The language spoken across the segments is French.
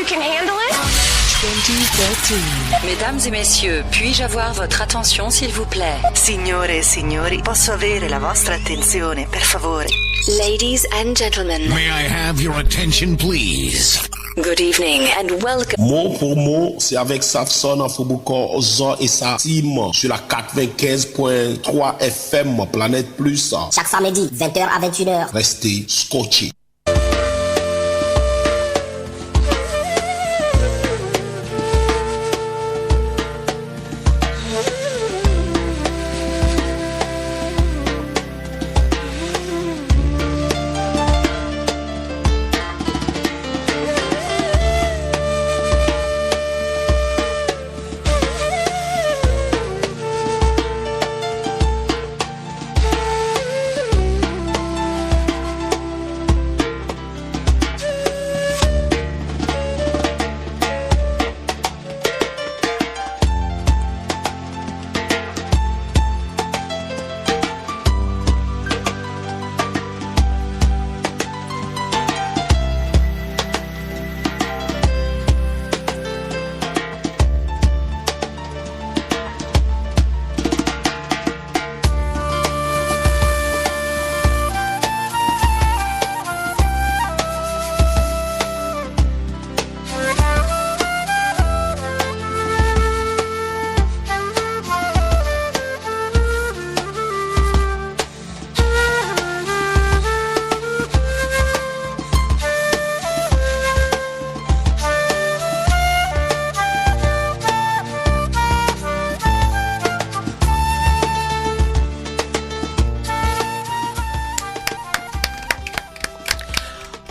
you can handle it? 2013. Mesdames et messieurs, puis-je avoir votre attention s'il vous plaît? Signore e signori, posso avere la vostra attenzione, per favore? Ladies and gentlemen. May I have your attention, please? Good evening and welcome. Mot pour mot, c'est avec Safson, Fobukor, Ozor et sa team sur la 95.3 FM Planète Plus. Chaque samedi, 20h à 21h. Restez scotchés.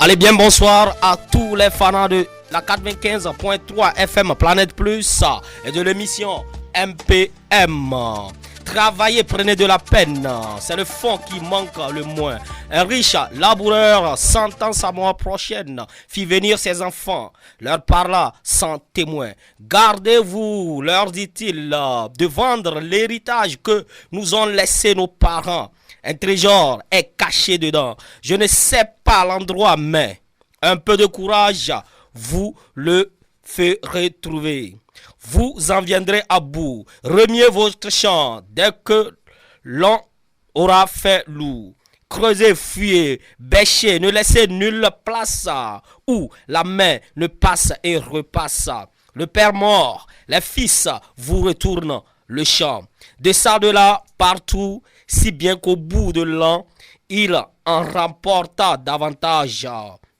Allez, bien bonsoir à tous les fans de la 95.3 FM Planète Plus et de l'émission MPM. Travaillez, prenez de la peine, c'est le fond qui manque le moins. Un riche laboureur sentant sa mort prochaine fit venir ses enfants, leur parla sans témoin. Gardez-vous, leur dit-il, de vendre l'héritage que nous ont laissé nos parents. Un trésor est caché dedans. Je ne sais pas l'endroit, mais un peu de courage, vous le ferez trouver. Vous en viendrez à bout. Remiez votre champ dès que l'on aura fait loup. Creusez, fuyez, bêchez, ne laissez nulle place où la main ne passe et repasse. Le père mort, les fils vous retournent le champ. De ça, de là, partout, si bien qu'au bout de l'an, il en remporta davantage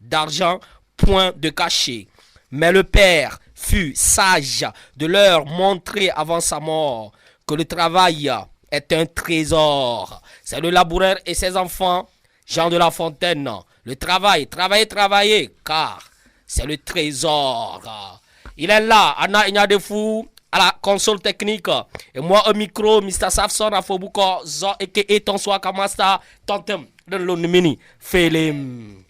d'argent, point de cachet. Mais le père fut sage de leur montrer avant sa mort que le travail est un trésor. C'est le laboureur et ses enfants, Jean de La Fontaine. Le travail, travailler, car c'est le trésor. Il est là, Anna Ignadefou, à la console technique. Et moi au micro, Mr. Safson, Afobuko, Zo, et ton soir, Kamasta, Tontem, de l'Onimini, Félim.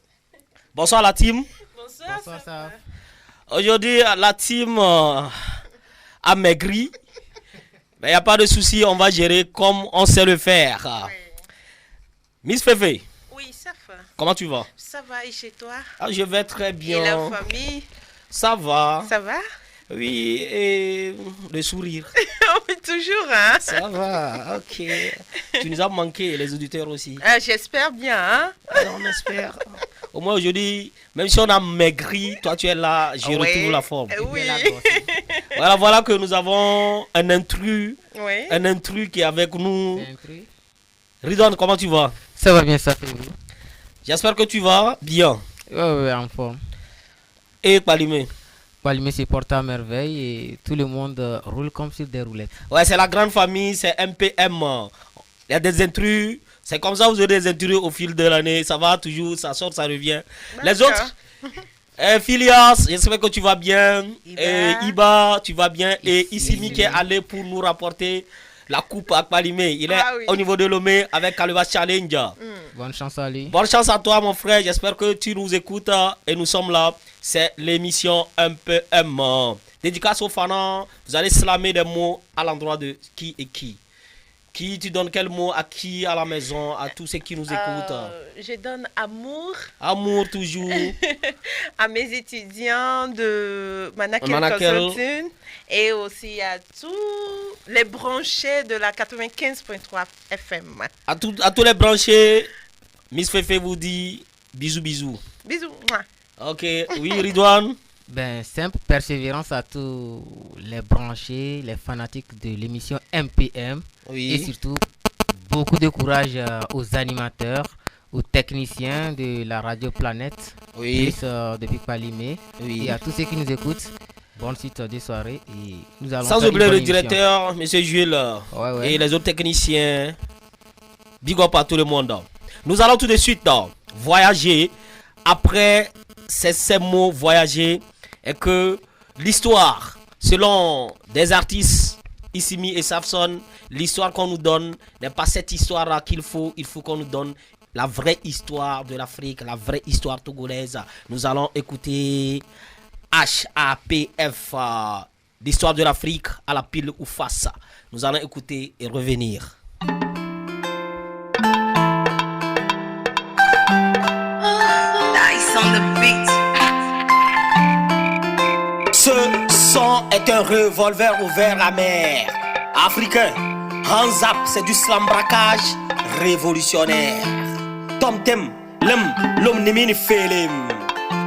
Bonsoir la team. Bonsoir, ça. Aujourd'hui, la team a maigri. Mais il n'y a pas de souci, on va gérer comme on sait le faire. Oui. Miss Féfé. Oui, ça va. Comment tu vas? Ça va, et chez toi? Je vais très bien. Et la famille? Ça va. Ça va? Oui, et le sourire. Oui, toujours, hein? Ça va, ok. Tu nous as manqué, les auditeurs aussi. J'espère bien, hein? Alors, on espère. Au moins aujourd'hui, même si on a maigri, toi tu es là, je retrouve la forme. Oui. Voilà que nous avons un intrus. Oui. Un intrus qui est avec nous. Ridwan, comment tu vas? Ça va bien, ça fait vous. J'espère que tu vas bien. Oui, en forme. Et Palimé? Palimé se porte à merveille et tout le monde roule comme sur des roulettes. Ouais, c'est la grande famille, c'est MPM. Il y a des intrus. C'est comme ça, vous aurez des intrus au fil de l'année. Ça va toujours, ça sort, ça revient. Les autres, Phileas, j'espère que tu vas bien. Iba, tu vas bien. Et Issimi qui est allé pour nous rapporter la coupe à Palimé. Il est au niveau de Lomé avec Kaleva Challenge. Bonne chance à lui. Bonne chance à toi, mon frère. J'espère que tu nous écoutes et nous sommes là. C'est l'émission MPM. Dédicace aux fans. Vous allez slammer des mots à l'endroit de qui et qui. Tu donnes quel mot à qui à la maison, à tous ceux qui nous écoutent? Je donne amour. Amour toujours. À mes étudiants de Manakel Consulting et aussi à tous les branchés de la 95.3 FM. À tous les branchés, Miss Fefe vous dit bisous. Bisous. Ok, oui, Ridwan. Ben, simple persévérance à tous les branchés, les fanatiques de l'émission MPM. Oui. Et surtout, beaucoup de courage aux animateurs, aux techniciens de la radio Planète. Oui. Depuis Palimé. Oui. Et à tous ceux qui nous écoutent, bonne suite de soirée. Et nous allons sans oublier le directeur, M. Jules, ouais. Et les autres techniciens. Big up à tout le monde. Nous allons tout de suite voyager. Après ces mots voyager, et que l'histoire, selon des artistes, Issimi et Safson, l'histoire qu'on nous donne n'est pas cette histoire-là qu'il faut. Il faut qu'on nous donne la vraie histoire de l'Afrique, la vraie histoire togolaise. Nous allons écouter HAPF, l'histoire de l'Afrique à la pile ou face. Nous allons écouter et revenir. Dice on the beat. Ce son est un revolver ouvert à mer. Africain, hands up, c'est du slambraquage révolutionnaire. Tom Tem, l'homme nimini felim.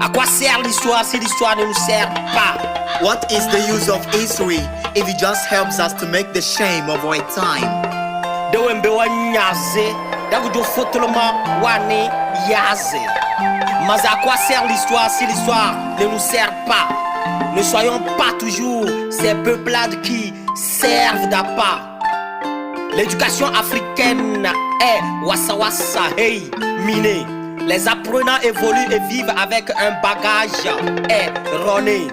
À quoi sert l'histoire si l'histoire ne nous sert pas? What is the use of history if it just helps us to make the shame of our time? De wembe wa nyaze, dagujo fotoloma wane yaze. Mais à quoi sert l'histoire si l'histoire ne nous sert pas? Ne soyons pas toujours ces peuplades qui servent d'appât. L'éducation africaine est wassa wassa, hey, miné. Les apprenants évoluent et vivent avec un bagage erroné.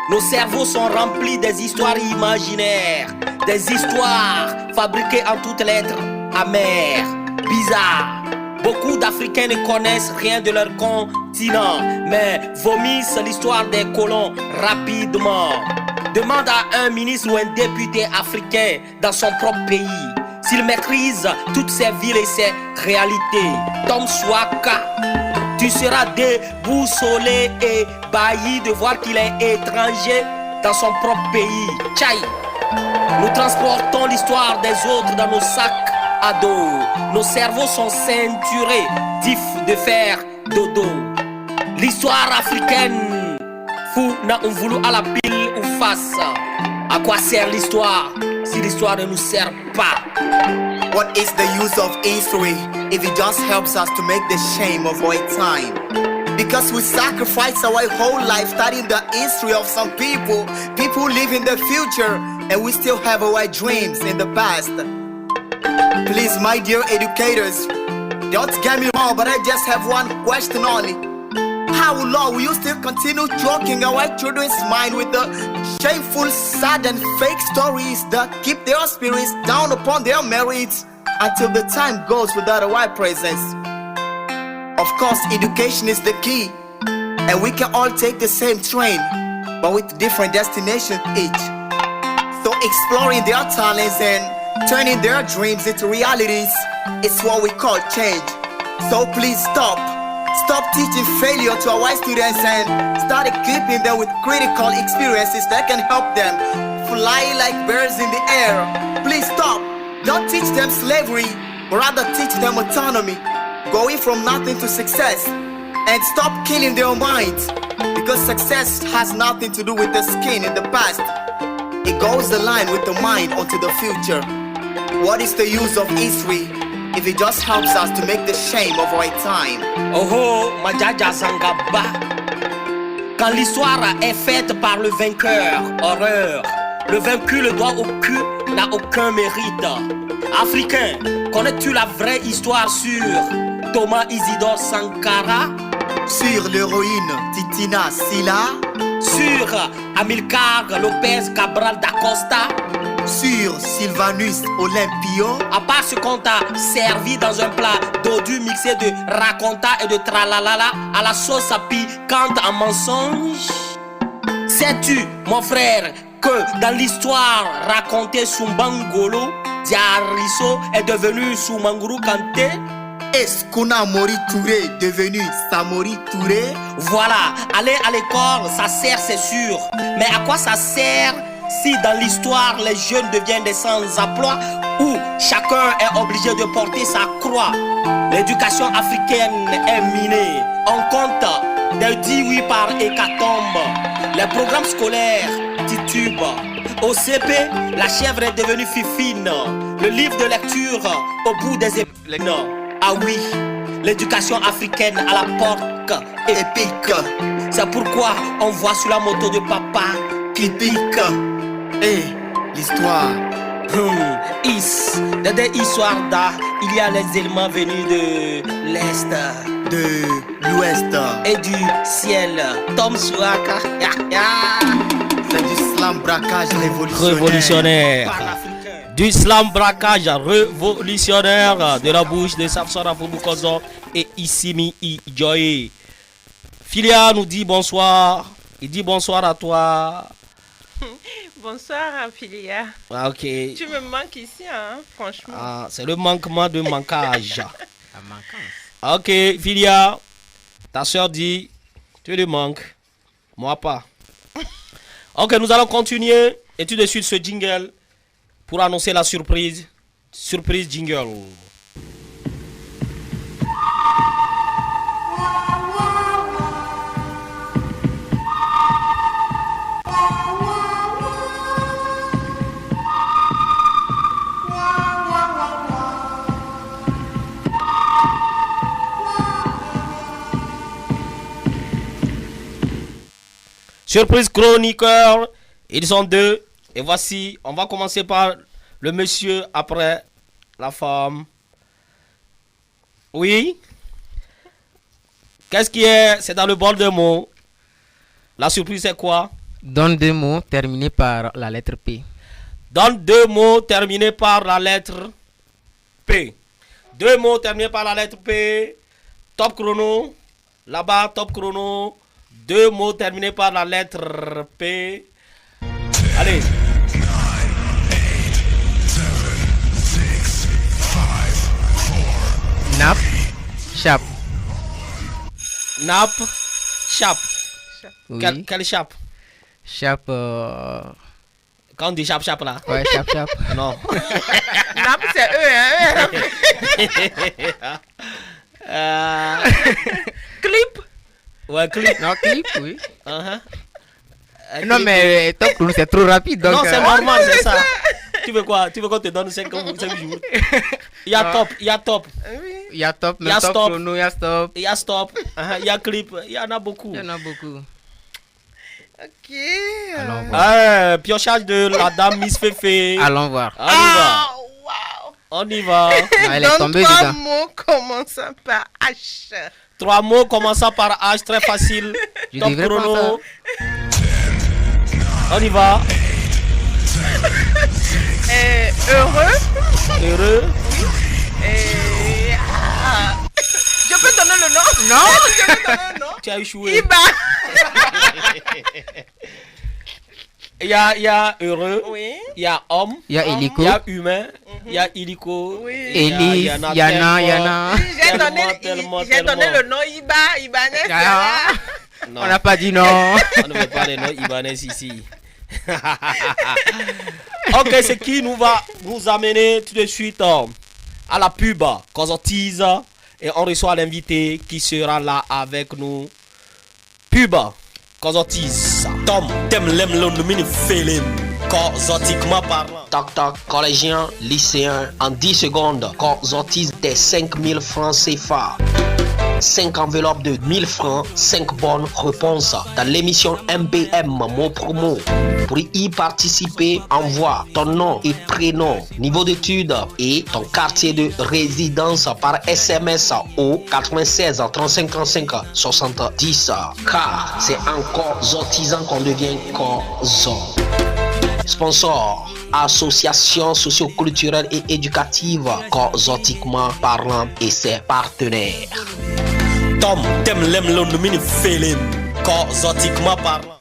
Nos cerveaux sont remplis des histoires imaginaires, des histoires fabriquées en toutes lettres amères, bizarres. Beaucoup d'Africains ne connaissent rien de leur continent, mais vomissent l'histoire des colons rapidement. Demande à un ministre ou un député africain dans son propre pays s'il maîtrise toutes ces villes et ces réalités. Tom Swaka, tu seras déboussolé et bailli de voir qu'il est étranger dans son propre pays. Tchaï, nous transportons l'histoire des autres dans nos sacs à dos. Nos cerveaux sont ceinturés d'ifs de faire dodo. L'histoire africaine, fou n'a un voulu à la pile ou face. À quoi sert l'histoire si l'histoire ne nous sert pas? What is the use of history if it just helps us to make the shame of our time? Because we sacrifice our whole life studying the history of some people who live in the future, and we still have our dreams in the past. Please, my dear educators, don't get me wrong, but I just have one question only. How long will you still continue joking our children's mind with the shameful, sad and fake stories that keep their spirits down upon their merits until the time goes without a white presence? Of course, education is the key, and we can all take the same train, but with different destinations each. So exploring their talents and turning their dreams into realities is what we call change. So please stop teaching failure to our students and start equipping them with critical experiences that can help them fly like birds in the air. Please stop. Don't teach them slavery, but rather teach them autonomy, going from nothing to success. And stop killing their minds, because success has nothing to do with the skin in the past. It goes the line with the mind onto the future. What is the use of history if it just helps us to make the shame of our time? Oh, Majaja Zangaba. Quand l'histoire est faite par le vainqueur, horreur. Le vaincu, le doigt au cul, n'a aucun mérite. Africain, connais-tu la vraie histoire sur Thomas Isidore Sankara? Sur l'héroïne Titina Silla? Sur Amilcar Lopez Cabral da Costa? Sur Sylvanus Olympio? À part ce qu'on t'a servi dans un plat dodu mixé de raconta et de tralalala à la sauce à piquante en mensonge? Sais-tu, mon frère, que dans l'histoire racontée sous Bangolo, Diarisso est devenu Soumanguru Kanté. Et Skuna Mori Touré devenu Samori Touré. Voilà, aller à l'école, ça sert, c'est sûr. Mais à quoi ça sert si dans l'histoire les jeunes deviennent des sans-emploi où chacun est obligé de porter sa croix? L'éducation africaine est minée. On compte des 18 par hécatombe. Les programmes scolaires titubent. Au CP, la chèvre est devenue fifine. Le livre de lecture au bout des épines. Ah oui, l'éducation africaine à la porte épique. C'est pourquoi on voit sur la moto de papa qui pique. Et l'histoire. Dans des histoires d'art, il y a les éléments venus de l'Est, de l'Ouest et du ciel. Tom Swaka. C'est du slam braquage révolutionnaire. Du slam braquage révolutionnaire de la bouche de Samson Afoubukozo et Issimi Ijoye. Filia nous dit bonsoir. Il dit bonsoir à toi. Bonsoir, Filia. Ah, ok. Tu me manques ici, hein, franchement. Ah, c'est le manquement de manquage. La manquance. Ok, Filia. Ta soeur dit, tu le manques. Moi pas. Ok, nous allons continuer. Et tout de suite ce jingle pour annoncer la surprise. Surprise jingle. Surprise chroniqueur, ils sont deux. Et voici, on va commencer par le monsieur, après la femme. Oui. Qu'est-ce qui est? C'est dans le bol de mots. La surprise c'est quoi? Donne 2 mots terminés par la lettre P. Donne 2 mots terminés par la lettre P. 2 mots terminés par la lettre P. Top chrono. Là-bas, top chrono. 2 mots terminés par la lettre P. Allez. 9, 8, 7, 6, 5, 4. Nappe, chape. Nappe, chape. Oui. Quelle chape? Chape. Quand on dit chape, chape là. Ouais, chape, chape. Non. Nappe, c'est eux, hein. Clip. Ouais, clip. Non, clip, oui. Uh-huh. Non, mais top chrono, c'est trop rapide. Donc, non, c'est normal, c'est ça. Tu veux quoi? Tu veux qu'on te donne 5 jours? Il y a top, il y a top. Il y a top, il y a top stop. chrono, il y a stop. Il y a stop, il y a clip, il y en a beaucoup. Il y en a beaucoup. Ok. Allons voir. Piochage de la dame Miss Féfé. Allons voir. On y va. Wow. On y va. Elle est tombée Donne 3 dedans. mots commençant par H. 3 mots commençant par H, très facile. Je Top devrais chrono. On y va. Heureux. Heureux. Je peux donner le nom? Non. Je peux donner le nom? Tu as échoué. Iba. Il y a heureux. Oui. Il y a homme. Il y a hélico. Il y a humain. Il y a illico. Oui. Élise, Yana. J'ai donné le nom Iba, Ibanez. Ah. Non. On n'a pas dit non. On ne veut pas les noms Ibanez ici. Ok, c'est qui nous va nous amener tout de suite à la pub Cosotise. Et on reçoit l'invité qui sera là avec nous. Pub Cosotise. Tom, t'aimes l'homme félim. Cosotiquement parlant. Toc toc, collégien, lycéen, en 10 secondes, Cosotise des 5000 francs CFA. 5 enveloppes de 1000 francs, 5 bonnes réponses dans l'émission MPM Mot Promo. Pour y participer, envoie ton nom et prénom, niveau d'études et ton quartier de résidence par SMS au 96 35 35 70. Car c'est encore zotisant qu'on devient Cozo. Sponsor, association socio-culturelle et éducative, Cozotiquement parlant et ses partenaires. Tom, t'aimes l'homme félim. Cozotiquement parlant.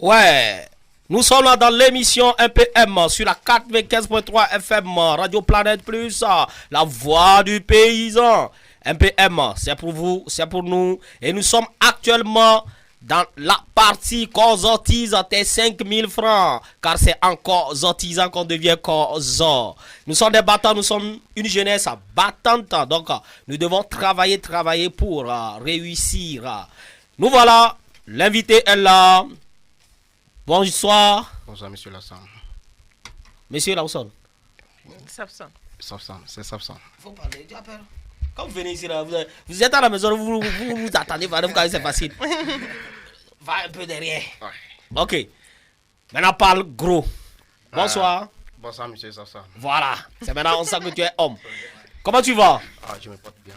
Ouais, Nous sommes là dans l'émission MPM sur la 95.3 FM Radio Planète Plus, la voix du paysan. MPM, c'est pour vous, c'est pour nous. Et nous sommes actuellement dans la partie Corzotise tes 5000 francs. Car c'est encore Zotisant qu'on devient Corzo. Nous sommes des battants, nous sommes une jeunesse battante. Donc nous devons travailler pour réussir. Nous voilà, l'invité est là. Bonsoir. Bonsoir, monsieur Lassan. Monsieur Lawson. Sapson. C'est Sapson. Il faut parler, tu appelles. Quand vous venez ici, là, vous êtes à la maison, vous attendez, c'est facile. Va un peu derrière. Ouais. Ok. Maintenant, parle gros. Bonsoir. Bonsoir, monsieur Sapson. Voilà. C'est maintenant, on sent que tu es homme. Comment tu vas? Je me porte bien.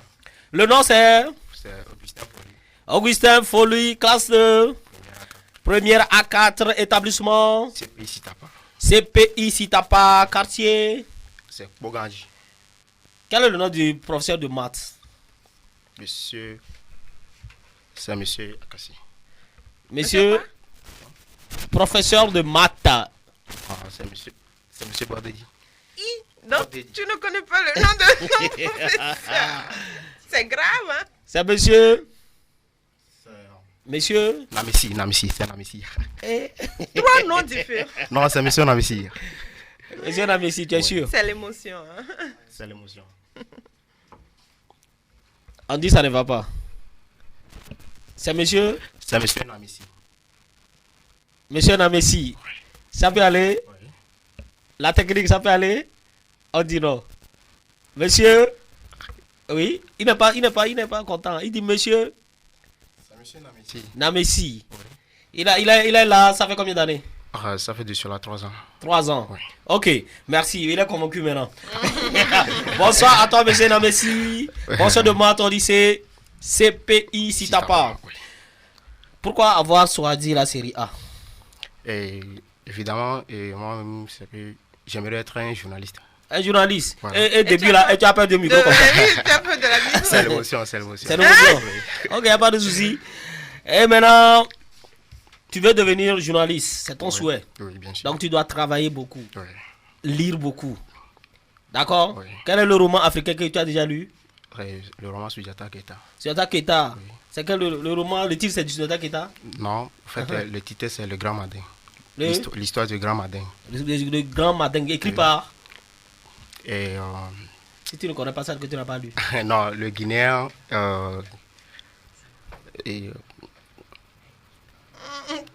Le nom, c'est Augustin Folie. Augustin Folie, classe de première A4, établissement CPI Sitapa. CPI Sitapa, quartier. C'est Boganji. Quel est le nom du professeur de maths? C'est monsieur Akassi. Monsieur professeur de maths. C'est monsieur Bordedi. Donc, tu ne connais pas le nom de ton professeur. C'est grave, hein? C'est monsieur... Monsieur Namissi, c'est Namissi. 3 noms différents. Non, c'est monsieur Namissi. Monsieur Namissi, tu es sûr? C'est l'émotion. Hein? C'est l'émotion. On dit ça ne va pas. C'est monsieur Namissi. Monsieur Namissi. Ça peut aller? Oui. La technique, ça peut aller? On dit non. Monsieur? Oui, il n'est pas content. Il dit monsieur? Monsieur Namissi. Namissi. Oui. Il est là, ça fait combien d'années? Ça fait sur là 3 ans. 3 ans. Oui. Ok, merci. Il est convaincu maintenant. Bonsoir à toi, monsieur Namissi. Bonsoir de moi, ton lycée CPI Sitapa. Oui. Pourquoi avoir choisi la série A? Évidemment, moi, j'aimerais être un journaliste. Un journaliste. Voilà. Et début là, tu as peur de micro comme ça. C'est l'émotion, c'est l'émotion. C'est l'émotion. Ok, il n'y a pas de souci. Et maintenant, tu veux devenir journaliste, c'est ton souhait. Oui, bien sûr. Donc tu dois travailler beaucoup, lire beaucoup. D'accord? Oui. Quel est le roman africain que tu as déjà lu? Le roman Soujata Keita. Soujata Keita. Oui. C'est quel le roman, le titre c'est du Soujata Keita? Non, en fait, le titre c'est Le Grand Madin. L'histoire du Grand Madin. Le Grand Madin, écrit par... Et si tu ne connais pas ça, que tu n'as pas lu. Non, le Guinéen.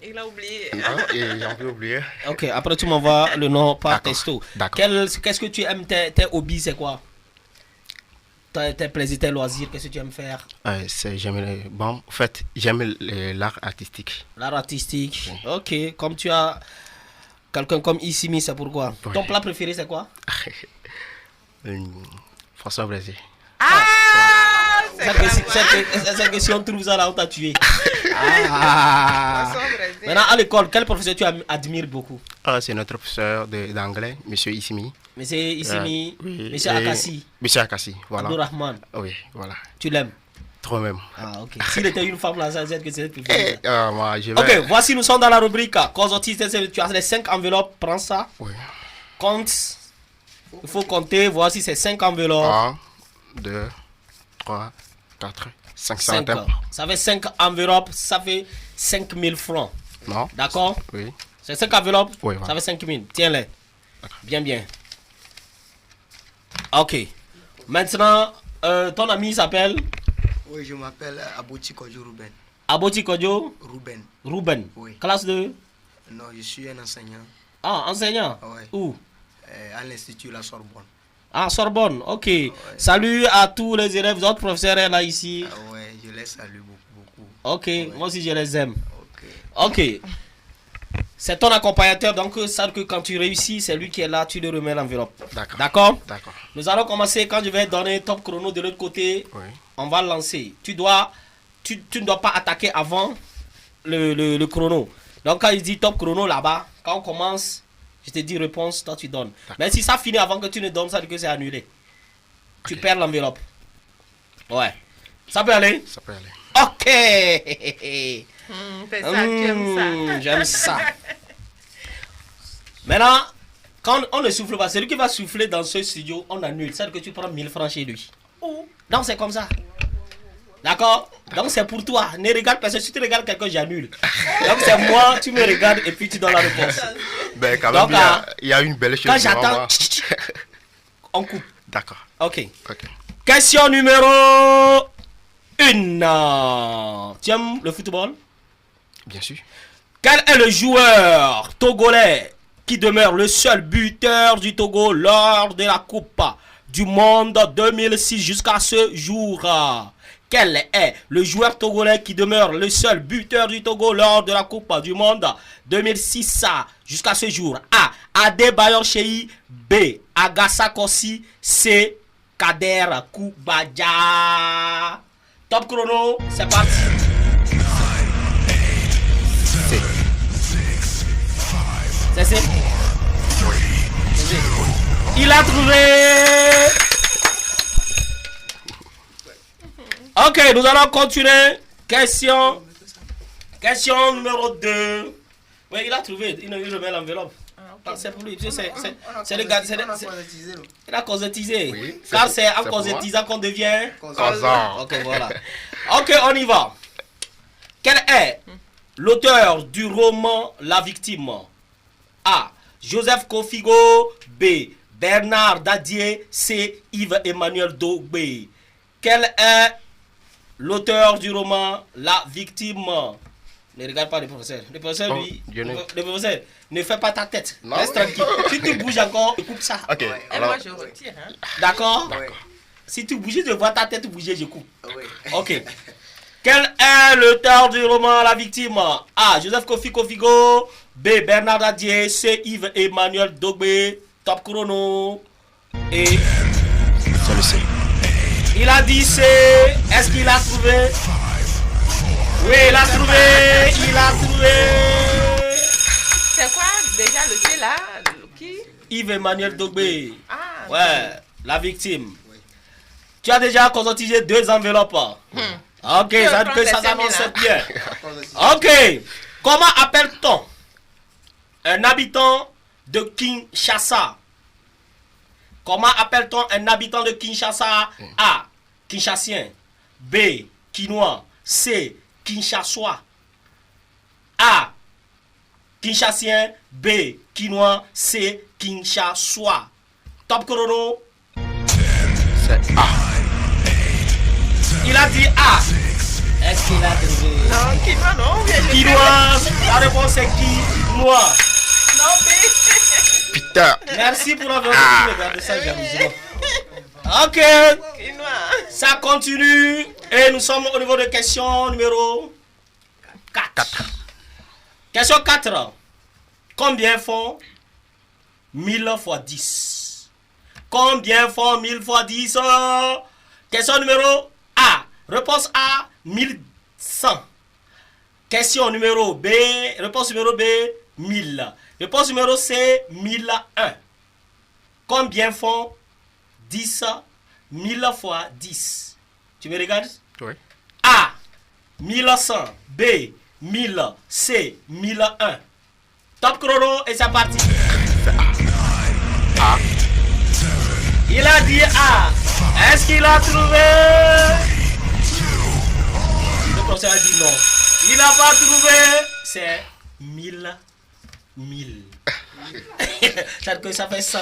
Il a oublié. J'ai un peu oublié. Ok, après tu m'envoies le nom par texto. D'accord. Qu'est-ce que tu aimes, tes hobbies, c'est quoi? Tes plaisirs, tes loisirs, qu'est-ce que tu aimes faire? En fait, j'aime l'art artistique. L'art artistique, oui. Ok. Comme tu as quelqu'un comme Issimi, c'est pourquoi? Oui. Ton plat préféré, c'est quoi? François Brésil. C'est que si on trouve ça là, on t'a tué. Maintenant, à l'école, quel professeur tu admires beaucoup? C'est notre professeur d'anglais, monsieur Issimi. Monsieur Issimi, oui, monsieur Akassi. Monsieur Akassi, voilà. Abdourahman. Oui, voilà. Tu l'aimes? Trop même. Ok. S'il était une femme là, ça veut dire que c'est préféré. Ok, voici, nous sommes dans la rubrique. Tu as les 5 enveloppes, prends ça. Oui. Compte. Il faut compter, voici ces 5 enveloppes. 1, 2, 3, 4, 5 centimes. Ça fait 5 enveloppes, ça fait 5000 francs. Non. D'accord? Oui. C'est 5 enveloppes, oui, ça fait 5000. Tiens-les. Bien. Ok. Maintenant, ton ami s'appelle? Oui, je m'appelle Aboti Kodjo Ruben. Aboti Kodjo? Ruben. Oui. Classe de? Non, je suis un enseignant. Ah, enseignant? Oui. Où? À l'Institut La Sorbonne. Ah, Sorbonne, ok. Ouais. Salut à tous les élèves, votre professeur est là ici. Oui, je les salue beaucoup. Ok, moi aussi je les aime. Ok. C'est ton accompagnateur, donc sache que quand tu réussis, c'est lui qui est là, tu lui remets l'enveloppe. D'accord. Nous allons commencer, quand je vais donner top chrono de l'autre côté, on va lancer. Tu ne dois pas attaquer avant le chrono. Donc quand il dit top chrono là-bas, quand on commence, je te dis réponse, toi tu donnes. Mais si ça finit avant que tu ne donnes, ça veut dire que c'est annulé. Tu perds l'enveloppe. Ouais. Ça peut aller? Ça peut aller. Ok. C'est ça, tu aimes ça. J'aime ça. Maintenant, quand on ne souffle pas, celui qui va souffler dans ce studio, on annule. C'est-à-dire que tu prends 1000 francs chez lui. Donc c'est comme ça. D'accord? Donc c'est pour toi. Ne regarde personne. Si tu regardes quelqu'un, j'annule. Donc c'est moi, tu me regardes et puis tu donnes la réponse. Ben quand même, donc, il y a une belle chose. Quand j'attends, on coupe. D'accord. Ok. Question numéro 1. Tu aimes le football? Bien sûr. Quel est le joueur togolais qui demeure le seul buteur du Togo lors de la Coupe du Monde 2006 jusqu'à ce jour? Quel est le joueur togolais qui demeure le seul buteur du Togo lors de la Coupe du Monde 2006 jusqu'à ce jour? A. Adebayor Shei. B. Agassa Kossi. C. Kader Koubadia. Top chrono, c'est parti. C'est il a trouvé. Ok, nous allons continuer. Question numéro 2. Oui, il a trouvé. Il remet l'enveloppe. C'est pour lui. C'est le gars. Il a concertisé. Oui, car c'est en concertisant qu'on devient causant. Ok, voilà. Ok, on y va. Quel est l'auteur du roman La Victime? A. Joseph Kofigo. B. Bernard Dadier. C. Yves-Emmanuel Dogbe. Quel est l'auteur du roman La Victime? Ne regarde pas le professeur. Le professeur, lui, le professeur, ne fais pas ta tête. Non. Reste tranquille. Si tu bouges encore, coupe ça. Ok. Alors... moi, je retire. Hein. D'accord? Si tu bouges, je vois ta tête bouger, je coupe. Ok. Quel est l'auteur du roman La Victime? A. Joseph Kofigo. B. Bernard Dadier. C. Yves-Emmanuel Dogbe. Top chrono. Et... ça le sait. Il a dit C. Est-ce qu'il a trouvé? Oui, il a trouvé. Il a trouvé. C'est quoi déjà le C là? Qui? Yves-Emmanuel Dogbe. Ah. Ouais, La Victime. Oui. Tu as déjà conscientisé 2 enveloppes. Ok, ça veut dire que ça s'avance bien. Ok. Comment appelle-t-on un habitant de Kinshasa? Comment appelle-t-on un habitant de Kinshasa? A. Kinshassien. B. Kinois. C. Kinshassois. A. Kinshassien. B. Kinois. C. Kinshassois. Top chrono. C'est A. Il a dit A. Est-ce qu'il a trouvé? Non, Kinois, non. Kinois. La réponse est Kinois. Non, B. Putain. Merci pour la vérité. Regardez ça, j'ai amusé. Ok. Ça continue. Et nous sommes au niveau de question numéro 4. Question 4. Combien font 1000 fois 10? Combien font 1000 fois 10? Question numéro A. Réponse A, 1100. Question numéro B. Réponse numéro B, 1000. Réponse numéro C, 1001. Combien font 10 1000 fois 10? Tu me regardes? Oui. A, 1100. B, 1000. C, 1001. Top chrono et c'est parti. A. Il a dit A. Est-ce qu'il a trouvé? Le professeur a dit non. Il n'a pas trouvé. C'est 1000. 1000. C'est-à-dire que ça fait 100.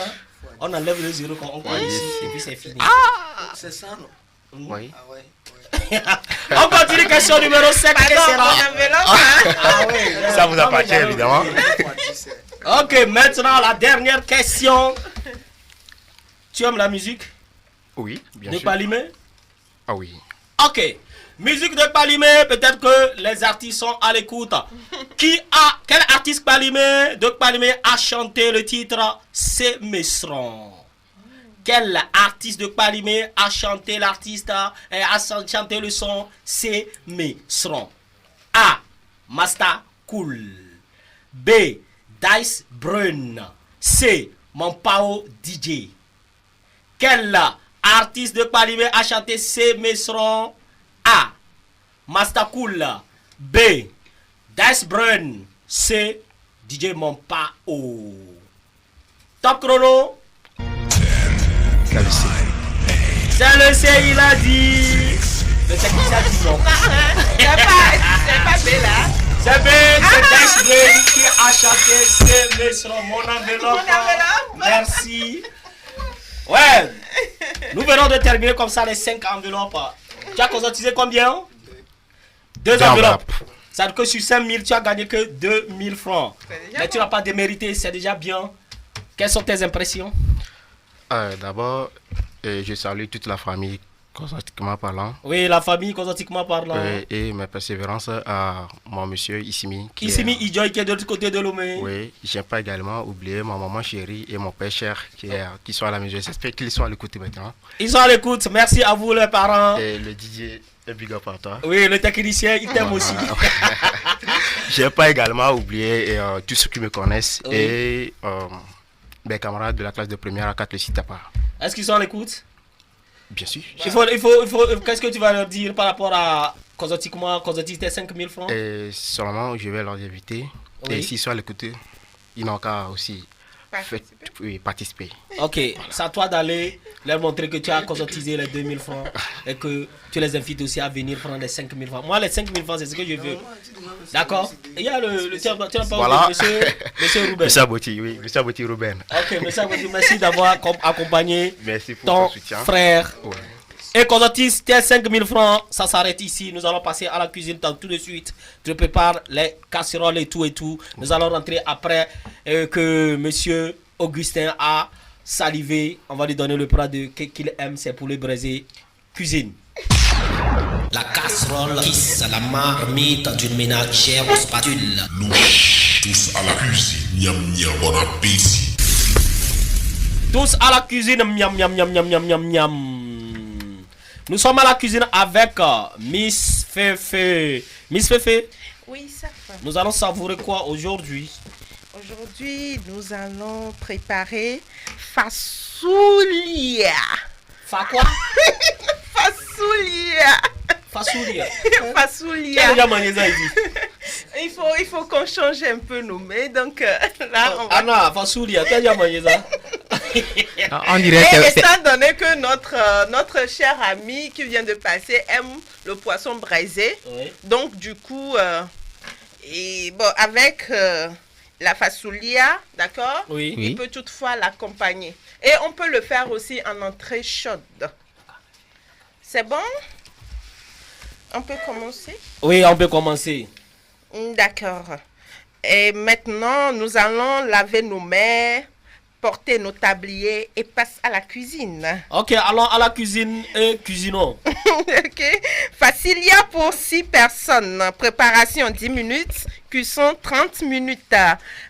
On enlève le 0 quand on croit ici et puis c'est fini. Ah, c'est ça, non? Oui. Ah ouais. On continue, question numéro 5. Ça vous appartient évidemment. Ok, maintenant la dernière question. Tu aimes la musique? Oui, bien de sûr. Palimé? Ah oui. Ok. Musique de Palimé, peut-être que les artistes sont à l'écoute. Quel artiste Palimé de Palimé a chanté le titre C'est Mesron? Quel artiste de Palimé a chanté a chanté le son C'est Mesron? A. Master Cool. B. Dice Brun. C. Monpao DJ. Quel artiste de Palimé a chanté C'est Mesron? A. Master Cool. B. Dice Brun. C. DJ Monpao. Top chrono. C'est le C. C'est le C, il a dit. Le technicien dit non. C'est pas B là. C'est B, c'est Dash Brain qui a chanté ce mais sur mon enveloppe. Merci. Ouais. Nous venons de terminer comme ça les 5 enveloppes. Tu as conscientisé combien? 2 enveloppes. Ça veut dire que sur 5000, tu as gagné que 2000 francs. Mais tu n'as pas démérité, c'est déjà bien. Quelles sont tes impressions? D'abord, je salue toute la famille, cosmétiquement parlant. Oui, la famille, cosmétiquement parlant. Et ma persévérance à mon monsieur Issimi. Issimi Ijoy qui est de l'autre côté de Lomé. Oui, je n'ai pas également oublié ma maman chérie et mon père cher qui sont à la maison. J'espère qu'ils sont à l'écoute maintenant. Ils sont à l'écoute, merci à vous les parents. Et le DJ, un big up à toi. Oui, le technicien, il t'aime aussi. Je n'ai pas également oublié tous ceux qui me connaissent et mes camarades de la classe de première à 4 le site à part. Est-ce qu'ils sont à l'écoute? Bien sûr. Il faut qu'est-ce que tu vas leur dire par rapport à cosmétiquement, tes 5000 francs? Seulement, je vais leur inviter. Et s'ils sont à l'écoute, ils n'ont qu'à aussi participer. Ok, c'est à toi d'aller leur montrer que tu as cosmétisé les 2000 francs et que tu les invites aussi à venir prendre les 5000 francs. Moi, les 5000 francs, c'est ce que je veux. D'accord? Il y a tu n'as pas voilà. Monsieur Ruben. Monsieur Aboti, oui, Monsieur Aboti Ruben. Ok, Monsieur Aboti, merci d'avoir accompagné ton frère. Ouais. Et Kozotis, tes 5000 francs, ça s'arrête ici. Nous allons passer à la cuisine tout de suite. Tu prépares les casseroles et tout. Nous allons rentrer après que Monsieur Augustin a salivé. On va lui donner le plat qu'il aime, c'est poulet braisé. Cuisine. La casserole kiss la marmite d'une ménagère aux spatules. Nous tous à la cuisine, miam miam, bon appétit. Tous à la cuisine, miam miam miam miam miam miam miam. Nous sommes à la cuisine avec Miss Fefe. Miss Fefe? Oui, ça va. Nous allons savourer quoi aujourd'hui? Aujourd'hui, nous allons préparer fasoulia. Quoi? Fasoulia. Fasoulia. Fasoulia. Il faut qu'on change un peu nos mets. Donc là, on va... Anna, fasoulia, tu as déjà mangé ça? On dirait et étant donné que notre cher ami qui vient de passer aime le poisson braisé, donc du coup, avec la fasoulia, d'accord, il peut toutefois l'accompagner. Et on peut le faire aussi en entrée chaude. C'est bon? On peut commencer? Oui, on peut commencer. D'accord. Et maintenant, nous allons laver nos mains, porter nos tabliers et passer à la cuisine. Ok, allons à la cuisine et cuisinons. Ok. Fasoulia pour 6 personnes. Préparation 10 minutes. Cuisson 30 minutes.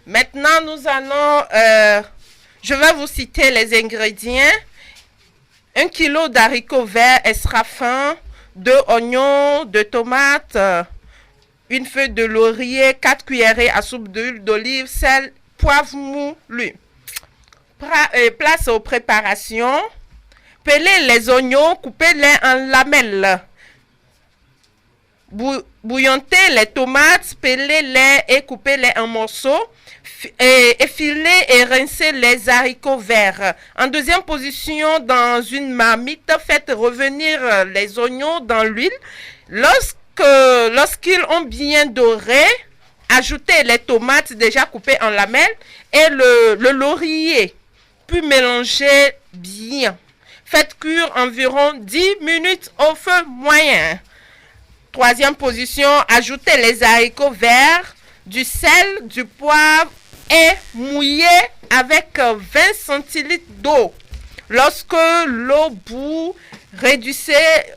Maintenant, nous allons... je vais vous citer les ingrédients. 1 kg d'haricots verts extra fins, 2 oignons, 2 tomates, 1 feuille de laurier, 4 cuillerées à soupe d'huile d'olive, sel, poivre moulu. Place aux préparations. Pelez les oignons, coupez-les en lamelles. Bouillantez les tomates, pelez-les et coupez-les en morceaux. Effilez et rincez les haricots verts. En deuxième position, dans une marmite, faites revenir les oignons dans l'huile. Lorsqu'ils ont bien doré, ajoutez les tomates déjà coupées en lamelles et le laurier. Puis mélangez bien. Faites cuire environ 10 minutes au feu moyen. Troisième position, ajoutez les haricots verts, du sel, du poivre et mouillez avec 20 centilitres d'eau. Lorsque l'eau bout, réduisez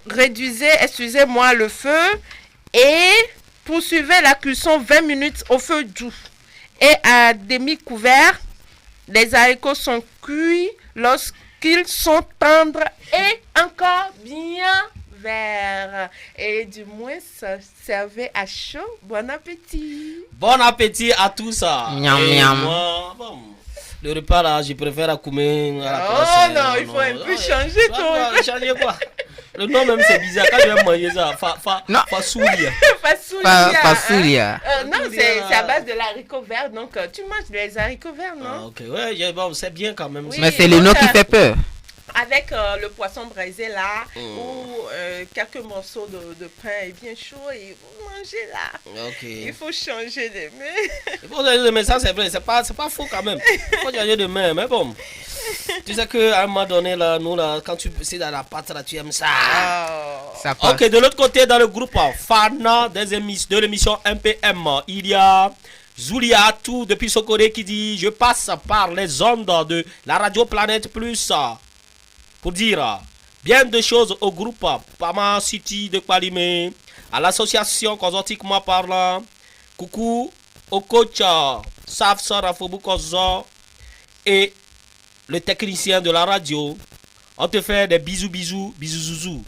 le feu et poursuivez la cuisson 20 minutes au feu doux. Et à demi-couvert, les haricots sont cuits lorsqu'ils sont tendres et encore bien verts. Et du moins, servez à chaud. Bon appétit. Bon appétit à tous. Miam, miam. Moi, bon, le repas là, je préfère à Koumé. Oh non, il faut un peu changer toi. Changer quoi? Le nom même c'est bizarre. Quand je vais manger ça, Fasoulia. Fasoulia. Non, c'est à base de l'haricot vert. Donc, tu manges des haricots verts, non? Ah, ok, ouais, bon, c'est bien quand même. Oui, mais c'est le nom qui fait peur. Avec le poisson braisé là, ou quelques morceaux de pain et bien chaud, et vous mangez là. Okay. Il faut changer de main. Il faut changer de main, ça c'est vrai, c'est pas faux quand même. Il faut changer de main, mais bon. Tu sais qu'à un moment donné, là, nous, là, quand tu c'est dans la pâte, là, tu aimes ça. Ça passe. Ok, de l'autre côté, dans le groupe fan de l'émission MPM, il y a Zuliatou depuis Sokoré qui dit: je passe par les ondes de la radio Planète Plus pour dire bien de choses au groupe Pama City de Kwalimé, à l'association cosmétiquement parlant. Coucou au coach Safsar Afobukozo et le technicien de la radio. On te fait des bisous zouzou.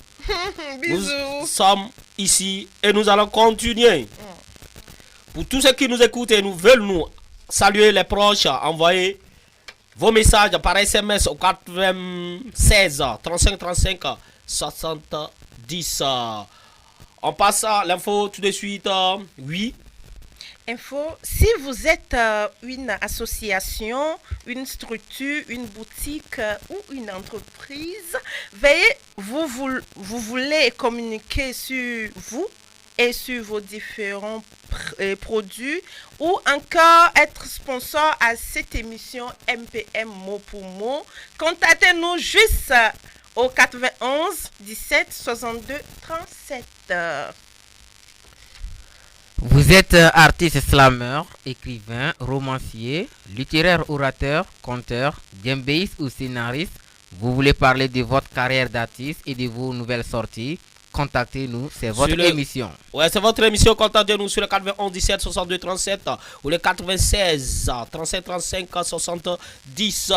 Nous sommes ici et nous allons continuer. Pour tous ceux qui nous écoutent et nous veulent nous saluer les proches, envoyez vos messages par SMS au 96 35 35 70. On passe à l'info tout de suite. Oui. Info, si vous êtes une association, une structure, une boutique ou une entreprise, veillez, vous voulez communiquer sur vous et sur vos différents produits ou encore être sponsor à cette émission MPM mot pour mot, contactez-nous juste au 91 17 62 37. Vous êtes artiste slammer, écrivain, romancier, littéraire, orateur, conteur, djembéiste ou scénariste. Vous voulez parler de votre carrière d'artiste et de vos nouvelles sorties? Contactez-nous, c'est votre émission. Ouais, c'est votre émission. Contactez-nous sur le 91 17 62 37 ou le 96 35 35 70.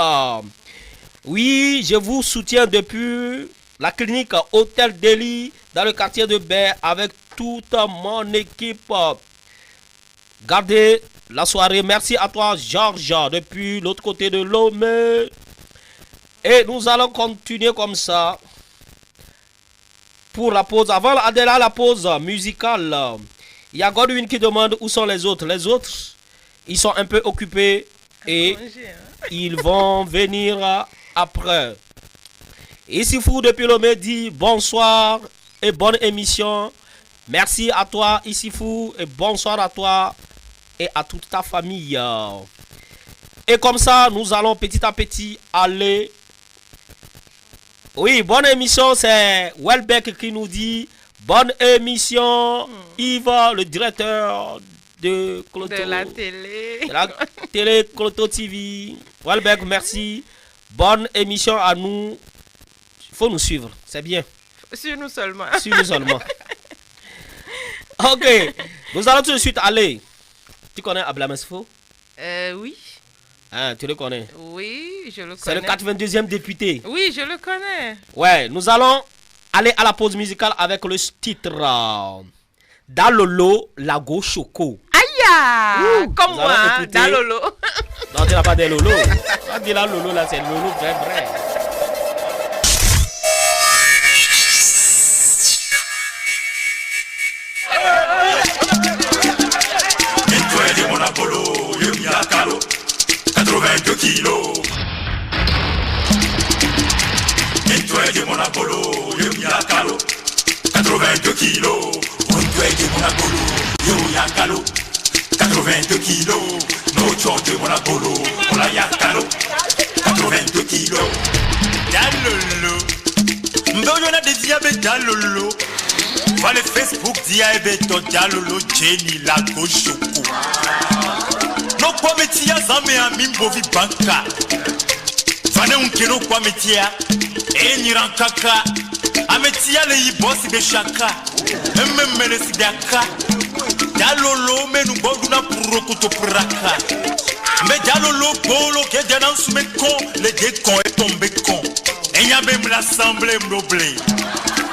Oui, je vous soutiens depuis la clinique Hôtel Delhi dans le quartier de Baie avec toute mon équipe. Gardez la soirée. Merci à toi, Georges, depuis l'autre côté de Lomé. Et nous allons continuer comme ça. Pour la pause, avant d'Adela, la pause musicale, il y a Godwin qui demande où sont les autres. Les autres, ils sont un peu occupés et ils vont venir après. Ici Fou depuis Lomé dit bonsoir et bonne émission. Merci à toi Ici Fou et bonsoir à toi et à toute ta famille. Et comme ça, nous allons petit à petit aller. Oui, bonne émission, c'est Welbeck qui nous dit bonne émission. Yves, le directeur de Cloto, de la télé. De la télé Cloto TV. Welbeck, merci. Bonne émission à nous. Il faut nous suivre, c'est bien. Sur nous seulement. Sur nous seulement. Ok, nous allons tout de suite aller. Tu connais Ablamesfo? Oui. Hein, tu le connais? Oui, je le connais. C'est le 82e député. Oui, je le connais. Ouais, nous allons aller à la pause musicale avec le titre Dalolo Lago Choco. Aïe! Comme moi, hein, Dalolo. Non, tu n'as pas de Lolo. On dit là Lolo, là c'est Lolo vrai. De mon Apollo, il y a Calo, 82 kilos. Et toi de mon Apollo, il y a Calo, 82 kilos. On toi de mon Apollo, il y a Calo, 82 kilos. Notre de mon Apollo, on a ya Calo, 82 kilos. Dalolo, m'donne na des diabètes Dalolo. Voilà Facebook diabète Dalolo Jenny Lago Choco. No kwa metia zame a mimbovi banka. Fane unkeno kwa metia enyi rankaka. Ametia le yibosi de shaka. Mmemmele sidaka. Dalolo menu boduna purokuto praka. Me dalolo bolo ke janan sume kon. Le de kon est tombé con. Enya be m'l'assemblée m'oblé.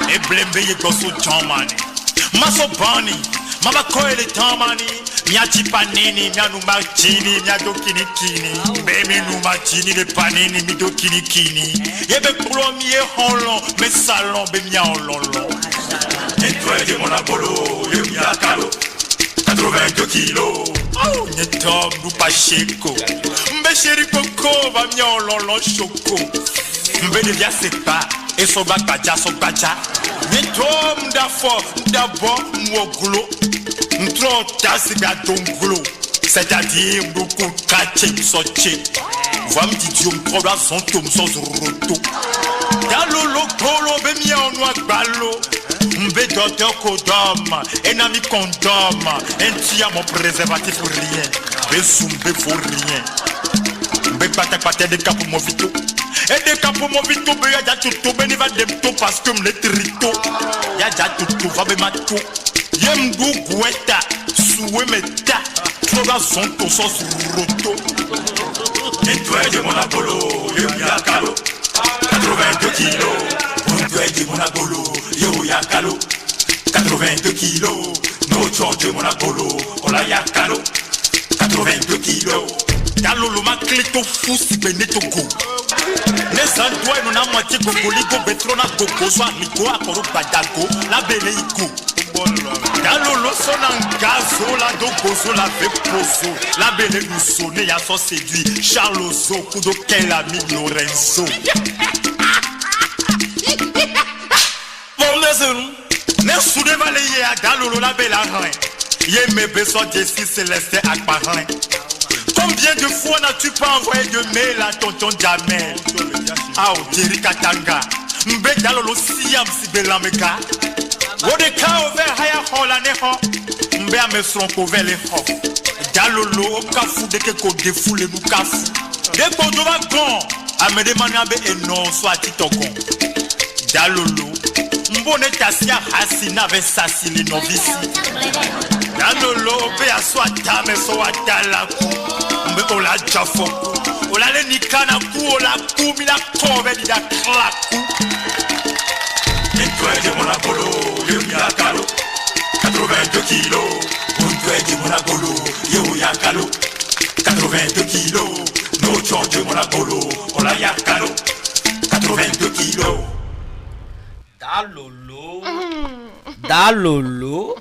E blembe ye goso chamani. Maso bani. Mama koele tamani. Mia chipanini, mia numartini, mia do kini kini. Baby numartini, le panini, mi do kini kini. Yebe premier holon, mais salon, be mia holon. Et toi, de mon abolo, ye mia calo. 82 kilos. Oh, nye tom, nou pa cheko. Mbe chéri coco, va mia holon choco. Mbe de via sepa, et son baja, son baja. Nye tom, d'abord, mwoglo. M'tron tasse bien donglo, c'est-à-dire beaucoup de sorti. Va me dire m'tron dans son tom sans roto. Dalolo polo be mi en noir ballo. M'be docteur kodom, un ami condom, un tia mon préservatif pour rien. Be soumbe pour rien. M'be patek de cap pour mon vito. Et de cap pour mon vito be ya tout be ni va dem to parce que m'le trito. Ya tout va be matou. Yembu gueta, soué meta, Troga son ton sauce roto. Et toi de mon abolo, yo ya calo, 82 kilos. Et toi de mon abolo, yo ya calo, 82 kilos. Notre de mon abolo, on la ya calo, 82 kilos. Dalolo ma clé to fou si beneto go. Les endroits non a moitié gogoligo betrona gogo soit miko akoro badago la bele iko. Dalolo son en gazo la do gozo la ve pozo la bele nous sonne ya so séduit Charloso kudo quel ami Lorenzo. Bon ne soude valeye a dalolo la belle rein. Yé me besoin de Céleste ak parrain. Combien de fois n'as-tu pas envoyé de mail à tonton Jamel? Ah, Jerry Katanga. Mbe dalolo siam si belameka. Wodeka over haya hola neho. Mbe amesron kovele ho. Dalolo kafu deke ko defoule nou kafu. Deko dova gon. Amede manabe enon soit titokon. Dalolo. Mbone tasia hasina ve sasili novisi. Dalolo be aswa dame so atalaku. Mbe ola jafoko. Ola le nikana ku ola ku mi la kove di da klaku. Et toi de mon abolo, yo ya calo, 82 kilos. Et toi de mon abolo, yo ya calo, 82 kilos. Notre de mon abolo, ola ya calo, 82 kilos. Dalolo. Dalolo.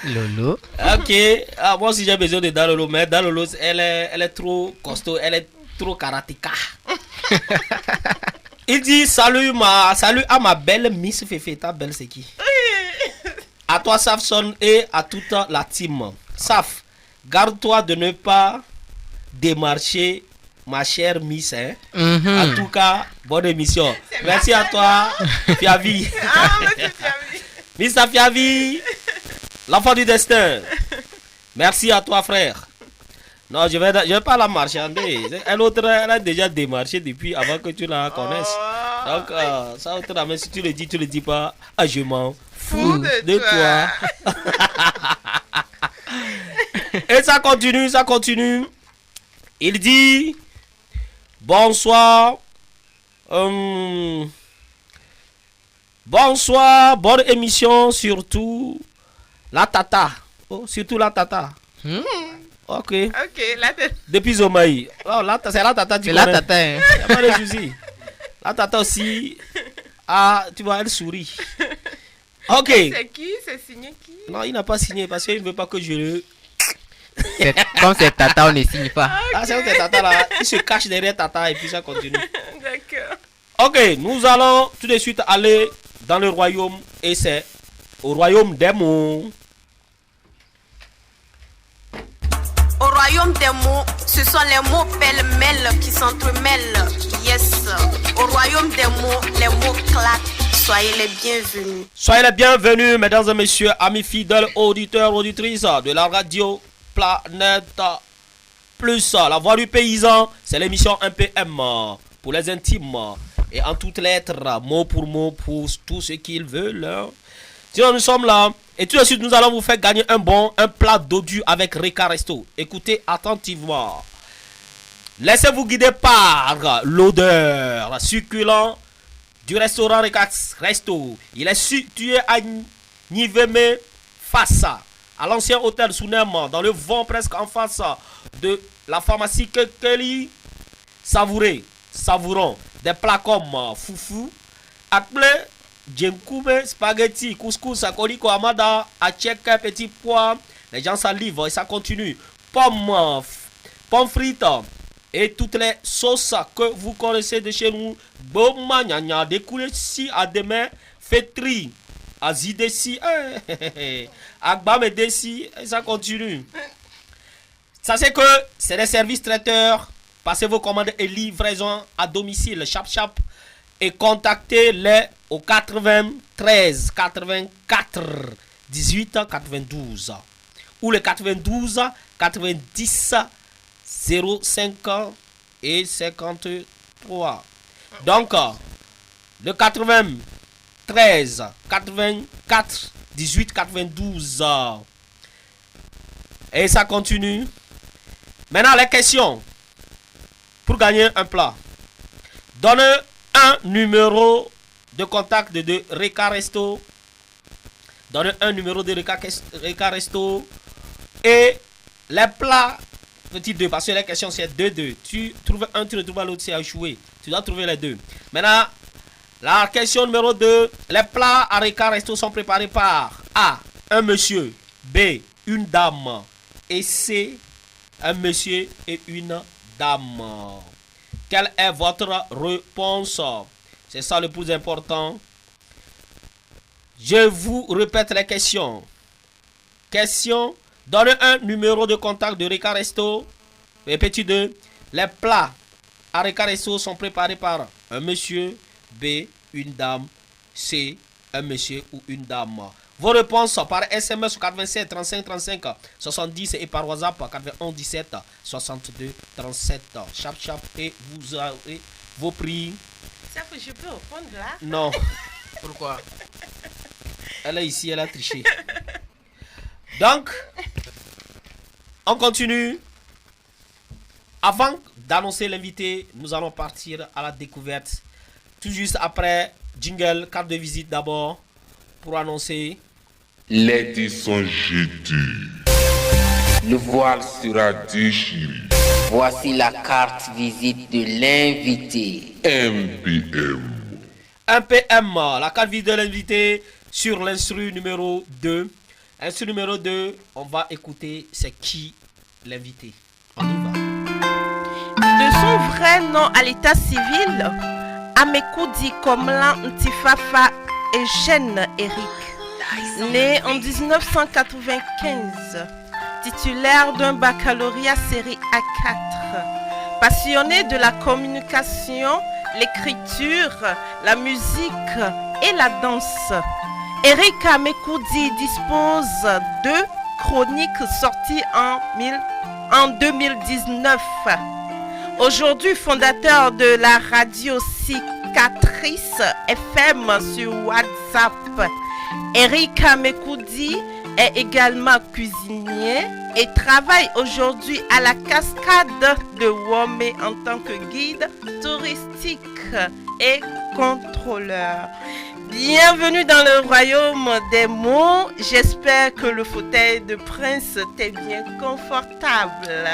Lolo. Ok. Ah, moi aussi j'ai besoin de Dalolo, mais Dalolo elle est trop costaud, elle est trop karatéka. Il dit salut à ma belle Miss Fefe. Ta belle c'est qui? À toi Safson et à toute la team. Saf, garde-toi de ne pas démarcher ma chère Miss. Hein? En tout cas, bonne émission. Merci à toi, Fiavi. Mr. Fiavi, l'enfant du destin. Merci à toi, frère. Non, je vais pas la marchander. Elle a déjà démarché depuis avant que tu la connaisses. Donc, ça, autrement, si tu le dis pas. Ah, je m'en fous de toi. Et ça continue. Il dit bonsoir. Bonsoir, bonne émission, surtout la tata. Oh, surtout la tata. Ok, la tata. Depuis Zomaï. Oh, c'est la tata du C'est la tata. Hein. Y a pas de souci. La tata aussi. Ah, tu vois, elle sourit. Ok. C'est qui? C'est signé qui? Non, il n'a pas signé parce qu'il ne veut pas que je le... Comme c'est tata, on ne signe pas. Okay. Ah, c'est que tata là. Il se cache derrière tata et puis ça continue. D'accord. Ok, nous allons tout de suite aller dans le royaume et c'est au royaume des mots. Au royaume des mots, ce sont les mots pêle-mêle qui s'entremêlent. Yes. Au royaume des mots, les mots claquent. Soyez les bienvenus. Soyez les bienvenus, mesdames et messieurs, amis fidèles, auditeurs, auditrices de la radio Planète Plus. La voix du paysan, c'est l'émission MPM pour les intimes. Et en toutes lettres, mot pour tout ce qu'ils veulent. Sinon, nous sommes là. Et tout de suite, nous allons vous faire gagner un plat dodu avec Reka Resto. Écoutez attentivement. Laissez-vous guider par l'odeur succulente du restaurant Reka Resto. Il est situé à Niveme, face à l'ancien hôtel Sounem, dans le vent presque en face de la pharmacie Kekeli. Savourons des plats comme foufou, appelé djemkoube, spaghetti, couscous, akoliko, amada, achek, petit pois. Les gens salivent et ça continue. Pommes frites et toutes les sauces que vous connaissez de chez nous. Boma nyanya, découlé si à demain, fétri, à zidesi, agbam et desi, et ça continue. Ça c'est que c'est des services traiteurs. Passez vos commandes et livraison à domicile, chap et contactez-les au 93 84 18 92 ou le 92 90 05 et 53. Donc le 93 84 18 92 et ça continue. Maintenant les questions. Pour gagner un plat, donne un numéro de contact de Reka Resto. Donne un numéro de Reka Resto. Et les plats, petit 2, parce que la question c'est 2-2. Tu trouves un, tu ne trouves pas l'autre, c'est à échouer. Tu dois trouver les deux. Maintenant, la question numéro 2. Les plats à Reka Resto sont préparés par A, un monsieur, B, une dame, et C, un monsieur et une dame. Quelle est votre réponse? C'est ça le plus important. Je vous répète les questions. Question. Donne un numéro de contact de Reka Resto. Et petit 2. Les plats à Reka Resto sont préparés par un monsieur, B, une dame, C, un monsieur ou une dame. Vos réponses par SMS 87 35 35 70 et par WhatsApp 91 17 62 37. Chap et vous avez vos prix. Ça faut je peux répondre là? Non. Pourquoi? Elle est ici, elle a triché. Donc, on continue. Avant d'annoncer l'invité, nous allons partir à la découverte. Tout juste après, jingle, carte de visite d'abord, pour annoncer. Les dés sont jetés. Le voile sera déchiré. Voici la carte visite de l'invité. MPM. MPM, la carte visite de l'invité sur l'instru numéro 2. Instru numéro 2, on va écouter c'est qui l'invité. On y va. De son vrai nom à l'état civil, Amekoudi Komlan Ntifafa Eugène Eric. Né en 1995, titulaire d'un baccalauréat série A4, passionné de la communication, l'écriture, la musique et la danse. Eric Amekoudi dispose de chroniques sorties en 2019. Aujourd'hui fondateur de la radio Cicatrice FM sur WhatsApp, Eric Amekoudi est également cuisinier et travaille aujourd'hui à la cascade de Womé en tant que guide touristique et contrôleur. Bienvenue dans le royaume des mots. J'espère que le fauteuil de prince t'est bien confortable.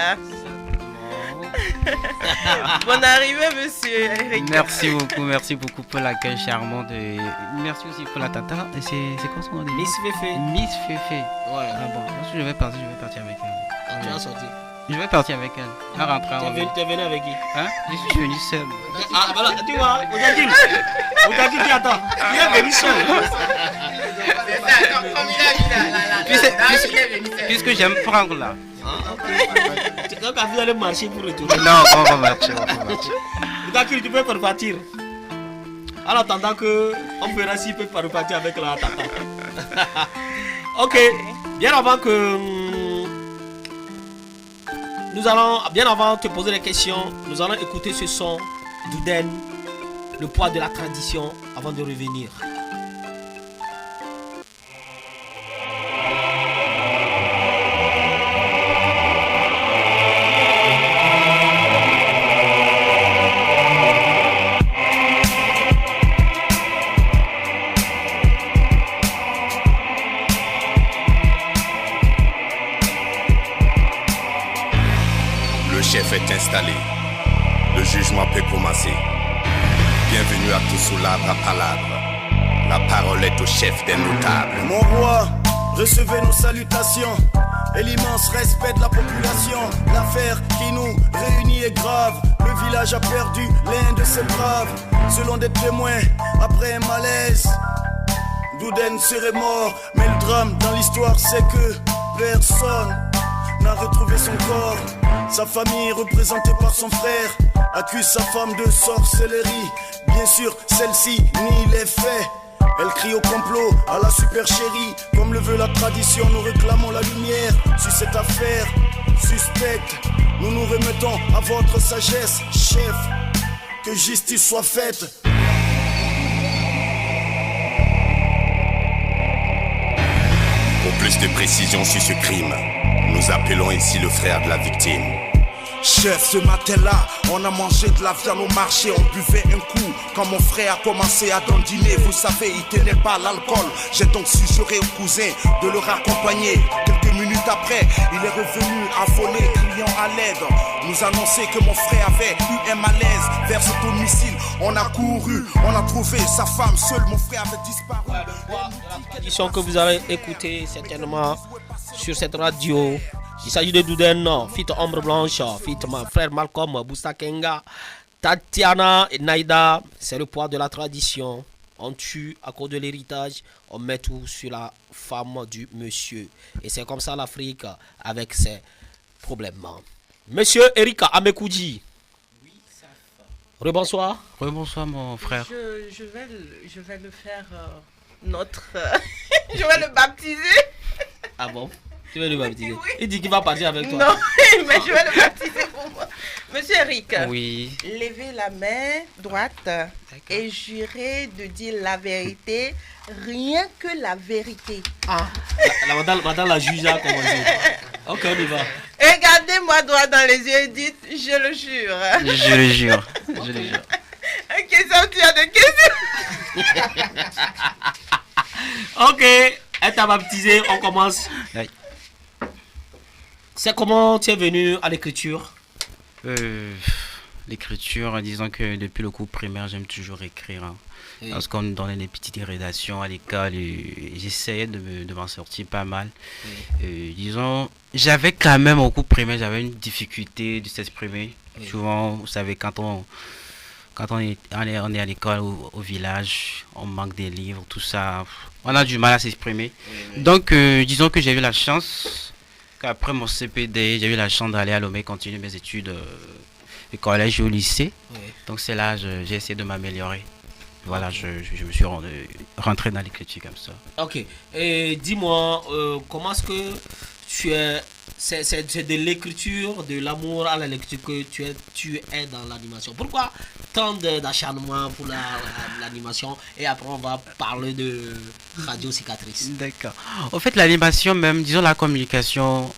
Bonne arrivée, monsieur Eric. Merci beaucoup pour l'accueil charmant de. Merci aussi pour la tata. C'est quoi son nom? Miss Féfé. Miss Féfé. Ouais. Ah bon, je vais partir avec elle. Tu vas sortir. Je vais partir avec elle. À rentrer en Tu es venu avec qui? Hein? Je suis venu seul. Ah voilà, tu vois, regarde qui attend. Il est venu seul. Puisque j'aime prendre là. Donc, vous allez marcher pour retourner. Non, on va marcher. Regarde, tu peux repartir. En attendant que on verra s'il peut repartir avec la tata. Ok, bien avant que bien avant de te poser les questions, nous allons écouter ce son d'Ouden, le poids de la tradition, avant de revenir. Le chef est installé. Le jugement peut commencer. Bienvenue à tous sous l'arbre à palabre. La parole est au chef des notables. Mon roi, recevez nos salutations et l'immense respect de la population. L'affaire qui nous réunit est grave. Le village a perdu l'un de ses braves. Selon des témoins, après un malaise, Douden serait mort. Mais le drame dans l'histoire, c'est que personne n'a retrouvé son corps. Sa famille, représentée par son frère, accuse sa femme de sorcellerie. Bien sûr, celle-ci nie les faits. Elle crie au complot, à la super chérie. Comme le veut la tradition, nous réclamons la lumière sur cette affaire suspecte. Nous nous remettons à votre sagesse, chef. Que justice soit faite. Pour plus de précision sur ce crime, nous appelons ici le frère de la victime. Chef, ce matin-là, on a mangé de la viande au marché, on buvait un coup. Quand mon frère a commencé à dandiner, vous savez, il tenait pas l'alcool. J'ai donc suggéré au cousin de le raccompagner. Quelques minutes après, il est revenu affolé, criant à l'aide. Nous annoncer que mon frère avait eu un malaise vers ce domicile. On a couru, on a trouvé sa femme seule, mon frère avait disparu. La tradition que vous avez écoutée certainement sur cette radio. Il s'agit de Douden, fit Ombre Blanche, fit mon frère Malcolm, Bousta Kenga, Tatiana et Naïda. C'est le poids de la tradition. On tue à cause de l'héritage, on met tout sur la femme du monsieur. Et c'est comme ça l'Afrique avec ses problèmes. Monsieur Erika Amekoudji. Oui, ça va. Rebonsoir. Rebonsoir mon frère. Je vais le faire notre... je vais le baptiser. Ah bon? Tu veux le baptiser? Oui. Il dit qu'il va partir avec toi. Non, mais je vais le baptiser pour moi. Monsieur Eric, oui. Levez la main droite et jurez de dire la vérité, rien que la vérité. Ah, madame la juge a commencé. Ok, on y va. Regardez-moi droit dans les yeux et dites, je le jure. Je le jure. Je le jure. Question, tu as des questions. Ok, elle t'a baptisé, on commence. Oui. C'est comment tu es venu à l'écriture? L'écriture, disons que depuis le cours primaire, j'aime toujours écrire. Hein. Oui. Parce qu'on me donnait des petites rédactions à l'école et j'essayais de m'en sortir pas mal. Oui. Disons, j'avais quand même au cours primaire, j'avais une difficulté de s'exprimer. Oui. Souvent, vous savez, quand on est à l'école ou au village, on manque des livres, tout ça. On a du mal à s'exprimer. Oui. Donc, disons que j'ai eu la chance qu'après mon CPD, j'ai eu la chance d'aller à Lomé continuer mes études au collège et au lycée. Oui. Donc, c'est là que j'ai essayé de m'améliorer. Voilà, okay. je me suis rentré dans l'écriture comme ça. Ok. Et dis-moi, comment est-ce que tu es... C'est de l'écriture, de l'amour à la lecture que tu es dans l'animation. Pourquoi tant d'acharnement pour l'animation? Et après, on va parler de Radio Cicatrice. D'accord. En fait, l'animation même, disons la communication,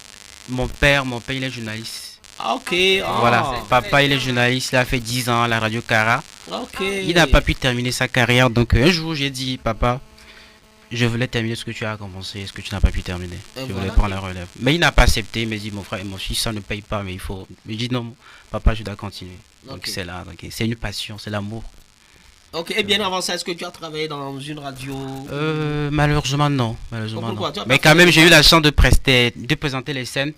mon père, il est journaliste. Ah, ok. Voilà, papa, il est journaliste, il a fait 10 ans à la radio Cara. Ok. Il n'a pas pu terminer sa carrière, donc un jour, j'ai dit, papa, je voulais terminer ce que tu as commencé, ce que tu n'as pas pu terminer. Je voulais prendre la relève. Mais il n'a pas accepté, il m'a dit, mon frère et mon fils, ça ne paye pas, mais il faut... Je dis non, papa, je dois continuer. Okay. Donc c'est là, c'est une passion, c'est l'amour. Ok, et bien avant ça, est-ce que tu as travaillé dans une radio? Malheureusement non, non. Mais quand même, j'ai eu la chance de présenter les scènes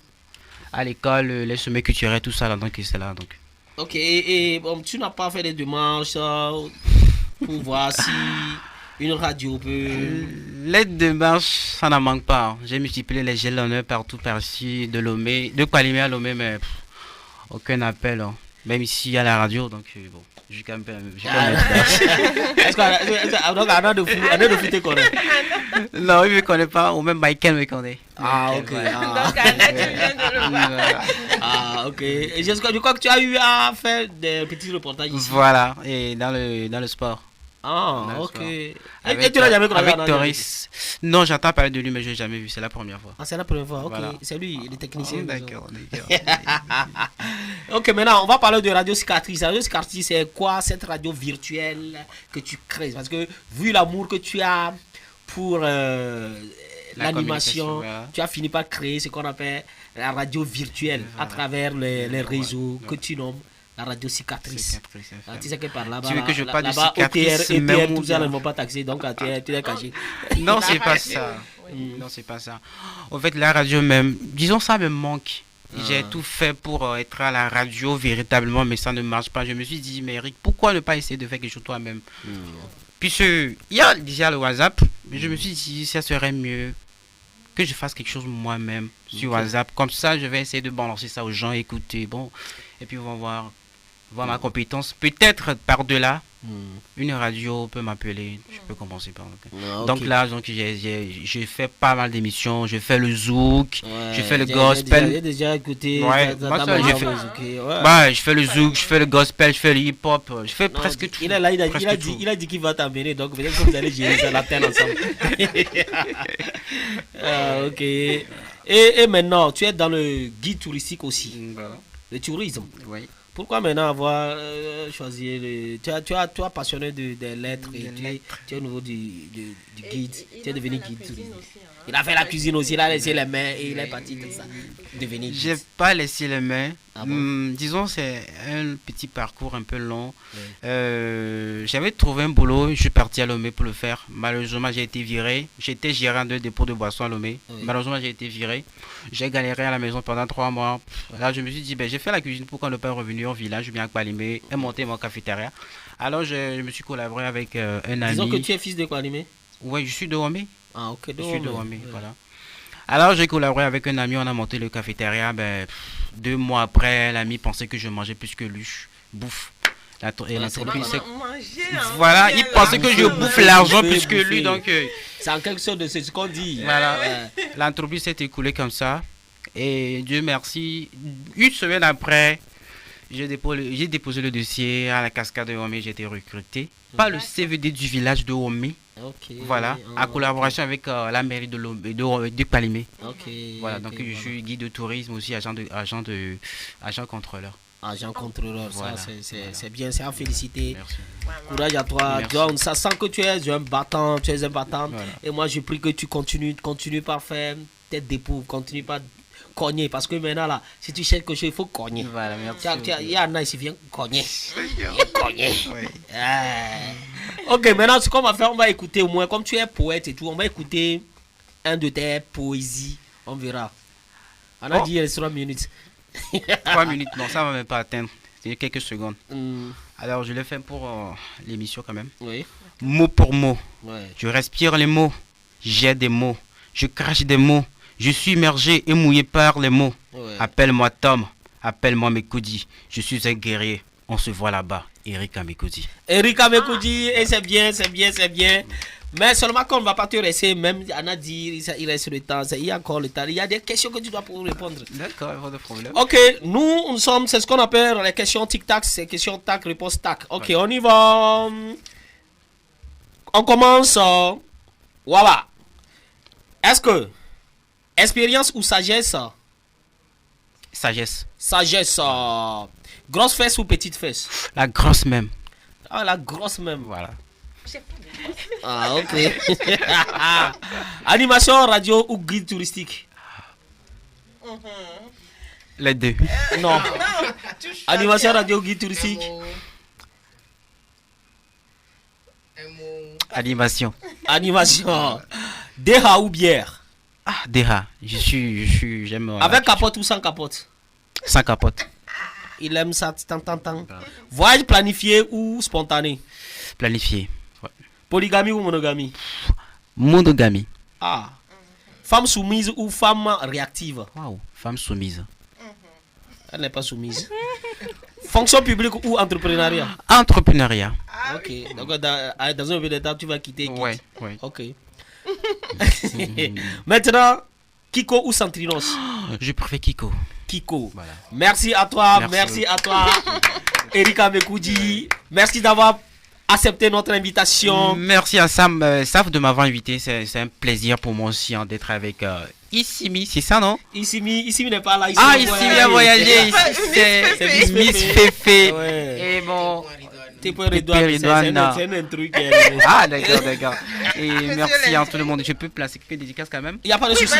à l'école, les sommets culturels, tout ça, là, donc c'est là. Donc. Ok, et bon, tu n'as pas fait des démarches pour voir si... Une radio peut... Les démarches, ça n'en manque pas. J'ai multiplié les jalonneurs partout par-ci, de Lomé, de Kwalimé à Lomé, mais aucun appel. Hein. Même ici à la radio, donc bon, j'ai quand même... Est-ce qu'Anna de Fou te connaît? Non, il ne me connaît pas, ou même Michael me connaît. Ah, ok. Donc Anna, tu viens de le voir. Ah, ok. Et je crois que tu as eu à faire des petits reportages ici. Voilà, et dans le sport. Ah, ok. Et tu l'as jamais connu avec Doris? Non, j'entends parler de lui, mais je l'ai jamais vu. C'est la première fois. Ah, c'est la première fois. Ok. Voilà. C'est lui, il est technicien. Oh, d'accord. Ok, maintenant, on va parler de Radio Cicatrice. Radio Cicatrice, c'est quoi cette radio virtuelle que tu crées? Parce que vu l'amour que tu as pour l'animation, voilà. Tu as fini par créer ce qu'on appelle la radio virtuelle à travers les réseaux que tu nommes la radio cicatrice. Tu sais que par là-bas, tu veux que je parle de là-bas, cicatrice OTR, même tout ça ne vont pas taxer, donc tu es caché. Non, c'est pas ça. Non, c'est pas ça. En fait, la radio même, disons ça me manque. J'ai tout fait pour être à la radio véritablement, mais ça ne marche pas. Je me suis dit, mais Eric, pourquoi ne pas essayer de faire quelque chose toi-même? Puisque il y a déjà le WhatsApp, mais je me suis dit, ça serait mieux que je fasse quelque chose moi-même sur WhatsApp. Comme ça, je vais essayer de balancer ça aux gens, écouter, bon, et puis on va voir ma compétence. Peut-être par-delà, une radio peut m'appeler, je peux commencer par là. Donc là, j'ai fait pas mal d'émissions, je fais le zouk, je fais le gospel. J'ai déjà écouté. Je fais le zouk, je fais le gospel, je fais le hip-hop, je fais presque tout. Il a dit qu'il va t'amener, donc peut-être que vous allez gérer ça la terre ensemble. Ok. Et maintenant, tu es dans le guide touristique aussi, le tourisme. Oui. Pourquoi maintenant avoir choisi tu as passionné des lettres et tu es au niveau du guide, tu es devenu guide touristique. Il a fait la cuisine aussi, il a laissé les mains et il est parti tout ça. J'ai pas laissé les mains. Disons, c'est un petit parcours un peu long. J'avais trouvé un boulot, je suis parti à Lomé pour le faire. Malheureusement, j'ai été viré. J'étais gérant de dépôt de boissons à Lomé. Malheureusement, j'ai été viré. J'ai galéré à la maison pendant 3 mois. Là, je me suis dit, j'ai fait la cuisine, pourquoi ne pas revenir au village, bien à Kwalimé, et monter mon cafétéria. Alors, je me suis collaboré avec un ami. Disons que tu es fils de Kwalimé? Oui, je suis de Wamé. Ah, ok, je suis de Wamé, voilà. Alors, j'ai collaboré avec un ami, on a monté le cafétéria. 2 mois après, l'ami pensait que je mangeais plus que lui. Bouffe. Voilà, il pensait que je bouffe l'argent plus que lui. Donc, c'est en quelque sorte de ce qu'on dit. Voilà. L'entreprise s'est écoulée comme ça. Et Dieu merci, 1 semaine après, j'ai déposé le dossier à la cascade de Wamé. J'ai été recruté par le CVD du village de Wamé. Voilà, en collaboration avec la mairie de Kwalimé. Voilà, donc je suis guide de tourisme aussi, agent contrôleur. Agent contrôleur, voilà, ça c'est bien, c'est à féliciter. Merci. Courage à toi, John. Ça sent que tu es un battant, voilà. Et moi je prie que tu continues par faire tes dépôts, continue par cogner, parce que maintenant là, si tu cherches quelque chose, il faut cogner. Voilà, merci. Il y en a ici, viens cogner. Ok, maintenant ce qu'on va faire, on va écouter au moins, comme tu es poète et tout, on va écouter un de tes poésies, on verra. On a dit 3 minutes. 3 minutes, non, ça ne va même pas atteindre. C'est quelques secondes. Alors, je l'ai fait pour l'émission quand même. Oui. Mot pour mot. Ouais. Je respire les mots. J'ai des mots. Je crache des mots. Je suis immergé et mouillé par les mots. Ouais. Appelle-moi Tom. Appelle-moi Mekodi. Je suis un guerrier. On se voit là-bas. Eric Mekodi. Eric Mekodi, et c'est bien. Mais seulement qu'on ne va pas te rester, même on a dit il reste le temps, il y a encore le temps, il y a des questions que tu dois pour répondre. D'accord, pas de problème. Ok, nous sommes, c'est ce qu'on appelle les questions tic-tac, c'est questions tac, réponse tac. Ok, ouais. On y va. On commence. Voilà. Est-ce que expérience ou sagesse? Sagesse. Sagesse. Grosse fesse ou petite fesse? La grosse même. Ah, la grosse même. Voilà. Ah, ok. Animation radio ou guide touristique? Les deux. Non. Animation radio ou guide touristique? Animation. Animation. Deha ou bière? Ah, Deha. J'aime. Avec capote ou sans capote? Sans capote. Il aime ça, tant. Voyage planifié ou spontané? Planifié. Ouais. Polygamie ou monogamie? Monogamie. Ah. Femme soumise ou femme réactive? Waouh, femme soumise. Elle n'est pas soumise. Fonction publique ou entrepreneuriat? Entrepreneuriat. Ok. Donc dans un peu de temps, tu vas quitter. Ouais. Ok. Maintenant, Kiko ou Centrinos? Je préfère Kiko. Voilà. Merci à toi, merci à toi, Eric Mekodi. Merci d'avoir accepté notre invitation. Merci à Sam de m'avoir invité. C'est un plaisir pour moi aussi d'être avec Issimi, c'est ça, non? Issimi n'est pas là. Issimi a voyagé. C'est Miss Féfé. Et bon, Redouane, c'est un truc. Ah, d'accord. Et merci à tout le monde. Je peux placer quelques dédicaces quand même? Il n'y a pas de souci.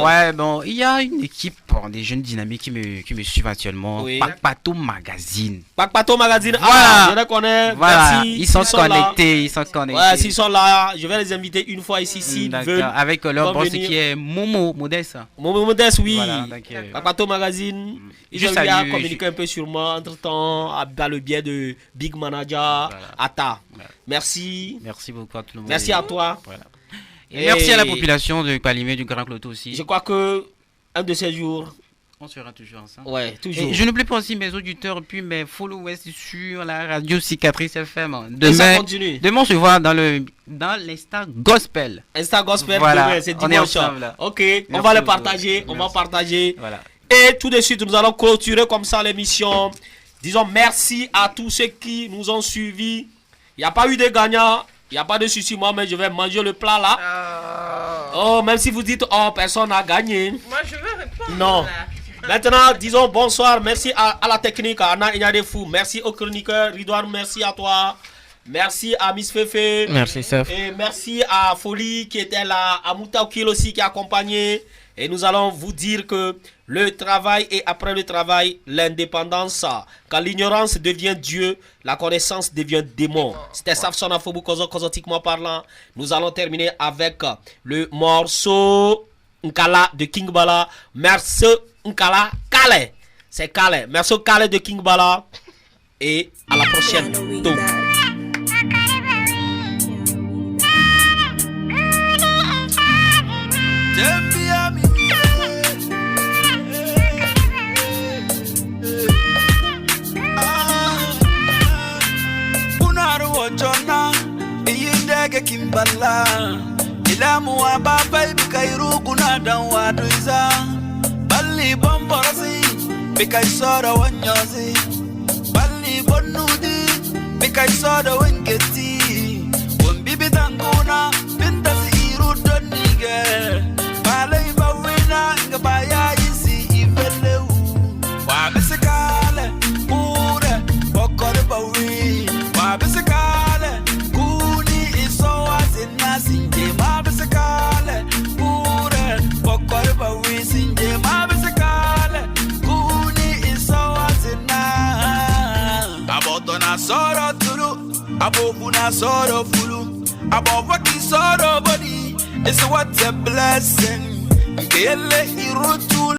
Ouais, bon, il y a une équipe, des jeunes dynamiques qui me suivent actuellement. Oui. Pakpato Magazine. Pakpato Magazine, voilà. Je les connais. Voilà. Merci. Ils sont connectés. Ouais, s'ils sont là, je vais les inviter une fois ici. Avec leur boss qui est Momo Modeste. Momo Modeste, oui. Voilà, Pakpato Magazine. Ils ont communiqué un peu sur moi entre temps, dans le biais de Big Manager Ata. Voilà. Merci. Merci beaucoup à tout le monde. Merci à toi. Voilà. Et merci à la population de Palimé, du Grand Cloto aussi. Je crois que un de ces jours, on sera toujours ensemble. Ouais, toujours. Et je n'oublie pas aussi mes auditeurs puis mes followers sur la radio Cicatrice FM. Demain, on se voit dans l'Insta Gospel. Insta Gospel, voilà. Demain, c'est dimanche. Ok, merci, on va le partager. On va partager. Voilà. Et tout de suite, nous allons clôturer comme ça l'émission. Disons merci à tous ceux qui nous ont suivis. Il n'y a pas eu de gagnants. Il n'y a pas de souci, moi, mais je vais manger le plat là. Oh, même si vous dites, oh, personne n'a gagné. Moi, je veux répondre. Non. Là. Maintenant, disons bonsoir. Merci à la technique, à Anna Ignadefou. Merci au chroniqueur Ridouane. Merci à toi. Merci à Miss Fefe. Merci, Sef. Et merci à Folie qui était là. À Moutaoukil aussi qui a accompagné. Et nous allons vous dire que le travail et après le travail, l'indépendance. Quand l'ignorance devient Dieu, la connaissance devient démon. C'était Safson Afobou cosmétiquement parlant. Nous allons terminer avec le morceau Nkala de King Bala. Merci Nkala Kale. C'est Kale. Merci Kale de King Bala. Et à la prochaine. Jona iyindege kimbala ilamu wa baba bikairu kuna danwa duiza bali bomborasi bikai soda wanyozi bali bonudi bikai soda wengeti wambibi tanguna bintasi iru donige balai bawina ngabaya isi iveleu wa bisikale pure bokore bawi wa bisikale sinje ma bisikale pure pokore ba wi sinje ma bisikale kuni isawa zina abotona soro tulu abofuna soro fulu abovaki soro body is what a blessing kele irutu